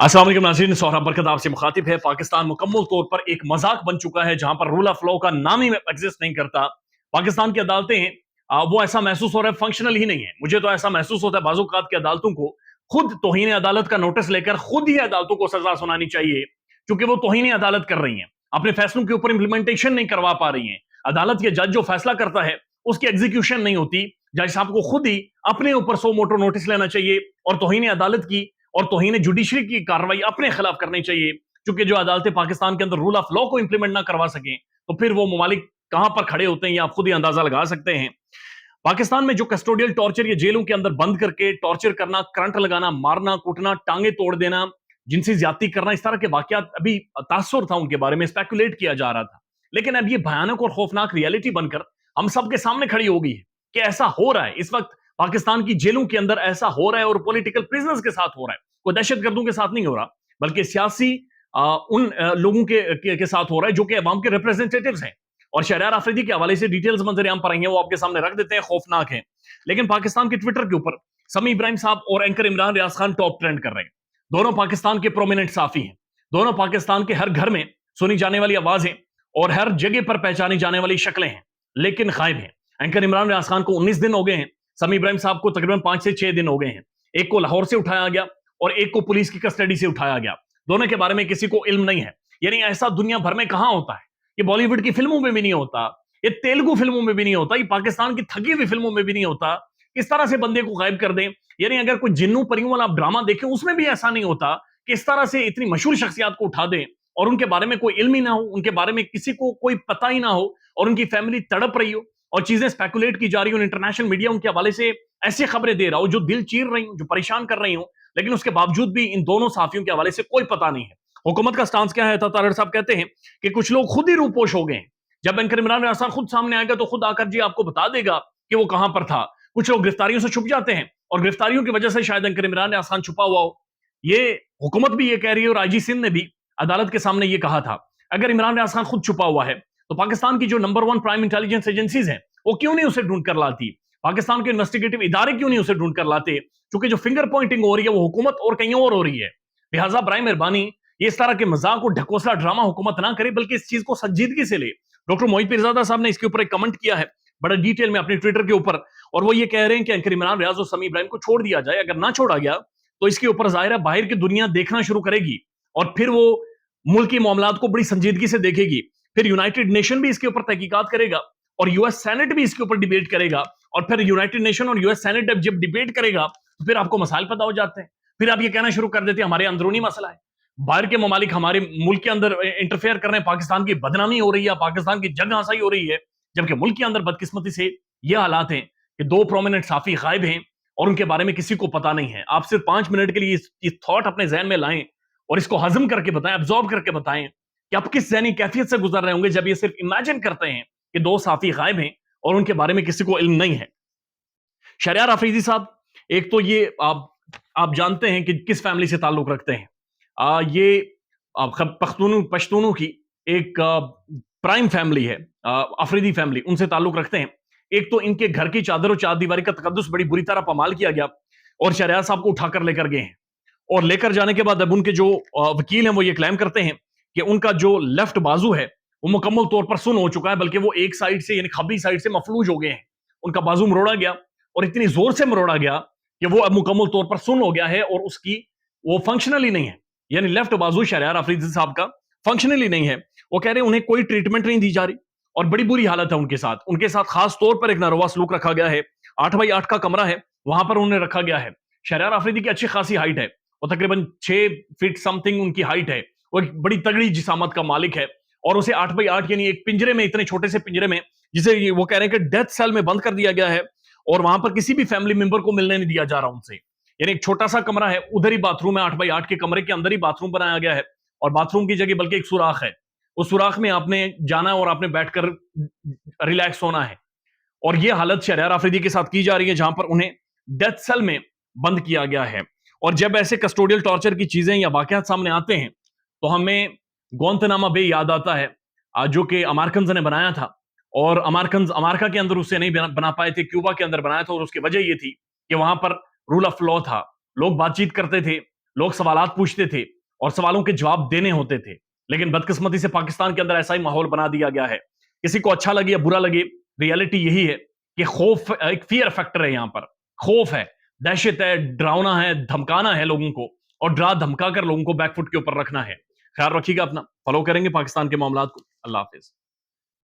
अस्सलाम वालेकुम नाज़रीन, सोहराब बरकत आपसे मुखातिब है। पाकिस्तान मुकम्मल तौर पर एक मजाक बन चुका है जहां पर रूल ऑफ लॉ का नाम ही एग्जिस्ट नहीं करता। पाकिस्तान की अदालतें वो ऐसा महसूस हो रहा है फंक्शनल ही नहीं है। मुझे तो ऐसा महसूस होता है बाज़ औक़ात की अदालतों को खुद तौहीन अदालत का नोटिस लेकर खुद ही अदालतों को सजा सुनानी चाहिए, क्योंकि वो तौहीन अदालत कर रही हैं, अपने फैसलों के ऊपर इंप्लीमेंटेशन नहीं करवा पा रही हैं। अदालत के जज जो फैसला करता है उसकी एग्जीक्यूशन नहीं होती। जज साहब को खुद ही अपने ऊपर सो मोटो नोटिस लेना चाहिए और तौहीन अदालत की और तौहीन जुडिशरी की कार्रवाई अपने खिलाफ करनी चाहिए, क्योंकि जो अदालतें पाकिस्तान के अंदर रूल ऑफ लॉ को इंप्लीमेंट ना करवा सकें तो फिर वो ममालिक कहां पर खड़े होते हैं ये आप खुद ही अंदाजा लगा सकते हैं। पाकिस्तान में जो कस्टोडियल टॉर्चर ये जेलों के अंदर बंद करके टॉर्चर करना, करंट लगाना, मारना, कूटना, टांगे तोड़ देना, जिनसी ज्यादती करना, इस तरह के वाकयात अभी तासुर था उनके बारे में, स्पेकुलेट किया जा रहा था। लेकिन अब ये भयानक और खौफनाक रियलिटी बनकर हम सबके सामने खड़ी हो गई है कि ऐसा हो रहा है इस वक्त पाकिस्तान की जेलों के अंदर, ऐसा हो रहा है और पॉलिटिकल प्रिजनर्स के साथ हो रहा है। कोई दहशतगर्दों के साथ नहीं हो रहा, बल्कि सियासी उन लोगों के साथ हो रहा है जो कि अवाम के रिप्रेजेंटेटिव्स हैं। और शहरयार आफरीदी के हवाले से डिटेल्स मंजर आम पर आई हैं, वो आपके सामने रख देते हैं, खौफनाक है। लेकिन पाकिस्तान के ट्विटर के ऊपर समी इब्राहिम साहब और anchor Imran Riaz Khan top trend कर रहे हैं। दोनों पाकिस्तान के प्रोमिनेंट साफी हैं, दोनों पाकिस्तान के हर घर में सुनी जाने वाली आवाजें और हर जगह पर पहचानी जाने वाली शक्लें हैं, लेकिन गायब हैं। एंकर इमरान रियाज खान को 19 दिन हो गए हैं, समी इब्राहिम साहब को तकरीबन 5 से 6 दिन हो गए हैं। एक को लाहौर से उठाया गया और एक को पुलिस की कस्टडी से उठाया गया। दोनों के बारे में किसी को इल्म नहीं है। यानी ऐसा दुनिया भर में कहां होता है? ये बॉलीवुड की फिल्मों में भी नहीं होता, ये तेलुगु फिल्मों में भी नहीं होता, ये पाकिस्तान की थकी हुई फिल्मों में भी नहीं होता। इस तरह से बंदे को गायब कर दें। यानी अगर कोई जिन्नू परियों वाला आप ड्रामा देखें उसमें भी ऐसा नहीं होता कि इस तरह से इतनी मशहूर शख्सियत को उठा दें और उनके बारे में कोई इल्म ही ना हो, उनके बारे में किसी को कोई पता ही ना हो और उनकी फैमिली तड़प रही हो और चीजें स्पेकुलेट की जा रही हो। इंटरनेशनल मीडिया उनके हवाले से ऐसी खबरें दे रहा हो जो दिल चीर रही हो, जो परेशान कर रही हो, लेकिन उसके बावजूद भी इन दोनों साथियों के हवाले से कोई पता नहीं है। हुकूमत का स्टांस क्या है? तारड़ साहब कहते हैं कि कुछ लोग खुद ही रूपोश हो गए हैं। जब एंकर इमरान रियाज खान खुद सामने आएगा तो खुद आकर जी आपको बता देगा कि वो कहां पर था। कुछ लोग गिरफ्तारियों से छुप जाते हैं और गिरफ्तारियों की वजह से शायद एंकर इमरान रियाज खान छुपा हुआ हो। ये हुकूमत भी ये कह रही है और आईजी सिंध ने भी अदालत के सामने ये कहा था, अगर इमरान रियाज खान खुद छुपा हुआ है तो पाकिस्तान की जो नंबर 1 प्राइम इंटेलिजेंस एजेंसीज हैं वो क्यों नहीं उसे ढूंढ कर लाती? पाकिस्तान के इन्वेस्टिगेटिव इदारे क्यों नहीं उसे ढूंढ कर लाते? क्योंकि जो फिंगर पॉइंटिंग हो रही है वो हुकूमत और कहीं और हो रही है। लिहाजा बराए मेहरबानी ये इस तरह के मजाक और ढकोसला ड्रामा हुकूमत ना करे, बल्कि इस चीज को संजीदगी से ले। डॉक्टर मोहित पीरजादा साहब ने इसके ऊपर एक कमेंट किया है बड़ा डिटेल में अपने ट्विटर के ऊपर, और वो ये कह रहे हैं कि एंकर इमरान रियाज और समी इब्राहिम को छोड़ दिया जाए। अगर ना छोड़ा गया तो इसके ऊपर जाहिर है बाहर की दुनिया देखना शुरू करेगी और फिर वो मुल्क की मामलात को बड़ी संजीदगी से देखेगी। फिर यूनाइटेड नेशन भी इसके ऊपर तहकीकात करेगा और यूएस सेनेट भी इसके ऊपर डिबेट करेगा, और फिर यूनाइटेड नेशन और यूएस सेनेट जब डिबेट करेगा तो फिर आपको मसाइल पता हो जाते हैं। फिर आप ये कहना शुरू कर देते हैं हमारे अंदरूनी मसला है, बाहर के ममालिक हमारे मुल्क के अंदर इंटरफेयर कर रहे हैं, पाकिस्तान की बदनामी हो रही है, पाकिस्तान की जंग हंसाई हो रही है, जबकि मुल्क के अंदर बदकिस्मती से ये हालात हैं कि 2 प्रोमिनेंट साफी गायब हैं और उनके बारे में किसी को पता नहीं है। आप सिर्फ 5 मिनट के लिए इस थॉट अपने जहन में लाएं और इसको हजम करके बताएं, अब्जॉर्ब करके बताएं कि आप किस ज़हनी कैफियत से गुजर रहे होंगे जब ये सिर्फ इमेजिन करते हैं कि 2 साथी गायब हैं और उनके बारे में किसी को इल्म नहीं है। शहरयार आफरीदी साहब, एक तो ये आप जानते हैं कि किस फैमिली से ताल्लुक रखते हैं। ये पश्तूनों की एक प्राइम फैमिली है, अफरीदी फैमिली, उनसे ताल्लुक रखते हैं। एक तो इनके घर की चादर और चारदीवारी का तकद्दुस बड़ी बुरी तरह पमाल किया गया और शहरयार साहब को उठाकर लेकर गए हैं, और लेकर जाने के बाद अब उनके जो वकील हैं वो ये क्लेम करते हैं कि उनका जो लेफ्ट बाजू है वो मुकम्मल तौर पर सुन हो चुका है, बल्कि वो एक साइड से यानी खब्बी साइड से मफलूज हो गए हैं। उनका बाजू मरोड़ा गया और इतनी जोर से मरोड़ा गया कि वो अब मुकम्मल तौर पर सुन हो गया है और उसकी वो फंक्शनल ही नहीं है। यानी लेफ्ट बाजू शहरयार आफरीदी साहब का फंक्शनल ही नहीं है। वो कह रहे हैं उन्हें कोई ट्रीटमेंट नहीं दी जा रही और बड़ी बुरी हालत है उनके साथ। उनके साथ खास तौर पर एक नारवा सलूक रखा गया है। 8 बाई 8 का कमरा है, वहां पर उन्हें रखा गया है। शहरयार आफरीदी की अच्छी खासी हाइट है, वो तकरीबन 6 फीट समथिंग उनकी हाइट है। वो एक बड़ी तगड़ी जिसामत का मालिक है और उसे 8 बाई 8 यानी एक पिंजरे में, इतने छोटे से पिंजरे में, जिसे वो कह रहे हैं कि डेथ सेल में बंद कर दिया गया है और वहां पर किसी भी फैमिली मेंबर को मिलने नहीं दिया जा रहा उनसे। यानी एक छोटा सा कमरा है, उधर ही बाथरूम है, 8 बाई 8 के कमरे के अंदर ही बाथरूम बनाया गया है और बाथरूम की जगह बल्कि एक सुराख है। उस सुराख में आपने जाना और आपने बैठकर रिलैक्स होना है। और ये हालत शहरयार आफरीदी के साथ की जा रही है जहां पर उन्हें डेथ सेल में बंद किया गया है। और जब ऐसे कस्टोडियल टॉर्चर की चीजें या वाकयात सामने आते हैं तो हमें गुआंतानामो बे याद आता है, जो कि अमेरिकन्स ने बनाया था और अमेरिकन्स अमेरिका के अंदर उससे नहीं बना पाए थे, क्यूबा के अंदर बनाया था, और उसकी वजह ये थी कि वहां पर रूल ऑफ लॉ था, लोग बातचीत करते थे, लोग सवालात पूछते थे और सवालों के जवाब देने होते थे। लेकिन बदकिस्मती से पाकिस्तान के अंदर ऐसा ही माहौल बना दिया गया है। किसी को अच्छा लगे या बुरा लगे, रियलिटी यही है कि खौफ एक फियर फैक्टर है। यहां पर खौफ है, दहशत है, डरावना है, धमकाना है लोगों को, और डरा धमका कर लोगों को बैकफुट के ऊपर रखना है। ख्याल रखिएगा अपना, फॉलो करेंगे पाकिस्तान के मामलात को। अल्लाह हाफिज।